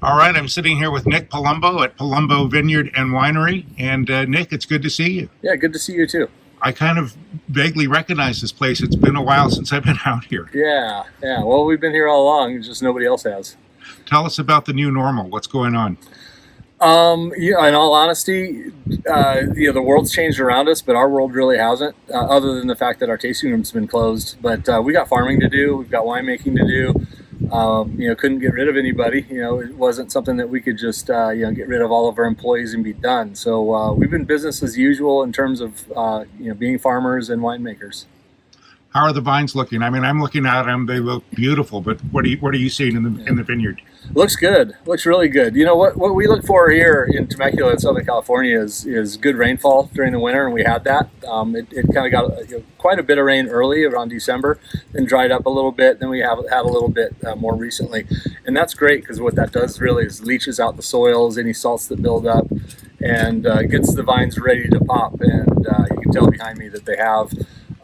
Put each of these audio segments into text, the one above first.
All right, I'm sitting here with Nick Palumbo at Palumbo Vineyard and Winery. And Nick, it's good to see you. Yeah, good to see you too. I kind of vaguely recognize this place. It's been a while since I've been out here. Yeah. Well, we've been here all along, just nobody else has. Tell us about the new normal. What's going on? In all honesty, the world's changed around us, but our world really hasn't, other than the fact that our tasting room's been closed. But we got farming to do, we've got winemaking to do. Couldn't get rid of anybody. It wasn't something that we could just, get rid of all of our employees and be done. So we've been business as usual in terms of, being farmers and winemakers. How are the vines looking? I mean, I'm looking at them; they look beautiful. But what are you seeing in the vineyard? Looks good. Looks really good. What we look for here in Temecula in Southern California is good rainfall during the winter, and we had that. It kind of got quite a bit of rain early around December, then dried up a little bit. Then we have had a little bit more recently, and that's great because what that does really is leaches out the soils, any salts that build up, and gets the vines ready to pop. And you can tell behind me that they have.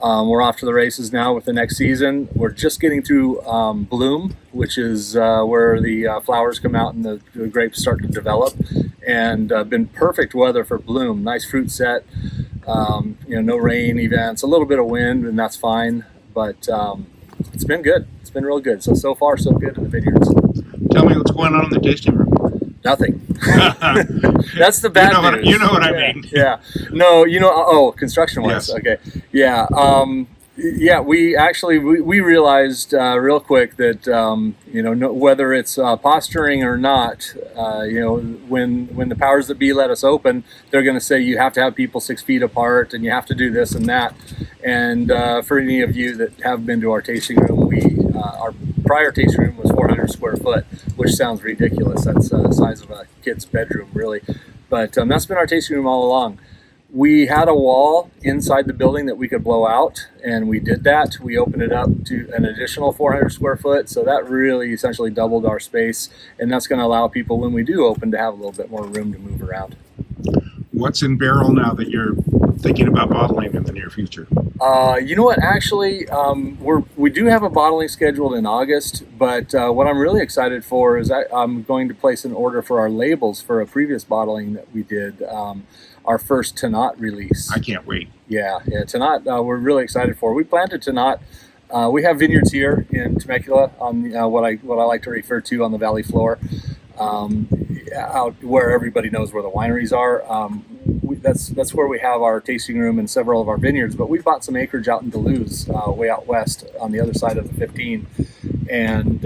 We're off to the races now with the next season. We're just getting through bloom, which is where the flowers come out and the grapes start to develop, and been perfect weather for bloom. Nice fruit set, no rain events, a little bit of wind, and that's fine, but it's been good. It's been real good. So far, so good in the vineyards. Tell me what's going on in the tasting room. Nothing. That's the bad news. You know what I mean. Yeah. No, construction wise. Yes. Okay. Yeah. We actually, we realized real quick that, whether it's posturing or not, when the powers that be let us open, they're going to say you have to have people 6 feet apart and you have to do this and that. And for any of you that have been to our tasting room, our prior tasting room was 400 square foot, which sounds ridiculous. That's the size of a kid's bedroom, really. But that's been our tasting room all along. We had a wall inside the building that we could blow out, and we did that. We opened it up to an additional 400 square foot, so that really essentially doubled our space, and that's going to allow people, when we do open, to have a little bit more room to move around. What's in barrel now that you're thinking about bottling in the near future? You know what? Actually, we do have a bottling scheduled in August, but what I'm really excited for is I'm going to place an order for our labels for a previous bottling that we did, our first Tannat release. I can't wait. Yeah, Tannat, we're really excited for. We planted Tannat. We have vineyards here in Temecula on what I like to refer to on the valley floor, out where everybody knows where the wineries are. That's where we have our tasting room and several of our vineyards, but we bought some acreage out in Duluth, way out west on the other side of the 15, and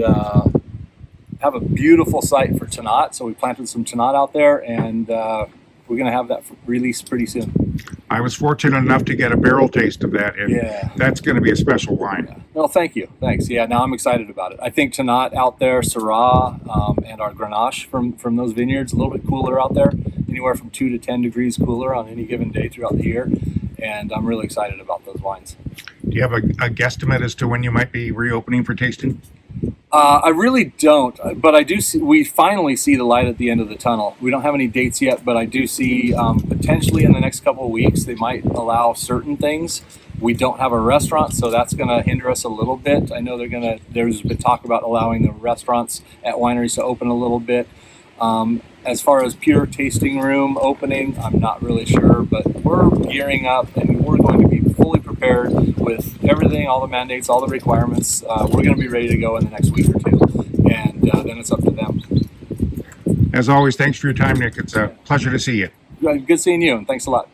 have a beautiful site for Tannat. So we planted some Tannat out there, and we're going to have that released pretty soon. I was fortunate enough to get a barrel taste of that, and that's going to be a special wine. Yeah. Well, thank you. Thanks. Yeah, now I'm excited about it. I think Tannat out there, Syrah, and our Grenache from those vineyards, a little bit cooler out there, anywhere from 2 to 10 degrees cooler on any given day throughout the year, and I'm really excited about those wines. Do you have a guesstimate as to when you might be reopening for tasting? I really don't, but I do see, we finally see the light at the end of the tunnel. We don't have any dates yet, but I do see potentially in the next couple of weeks they might allow certain things. We don't have a restaurant, so that's going to hinder us a little bit. I know there's been talk about allowing the restaurants at wineries to open a little bit. As far as pure tasting room opening, I'm not really sure, but we're gearing up and we're going to be fully prepared with everything, all the mandates, all the requirements. We're going to be ready to go in the next week or two, and then it's up to them. As always, thanks for your time, Nick. It's a pleasure to see you. Good seeing you, and thanks a lot.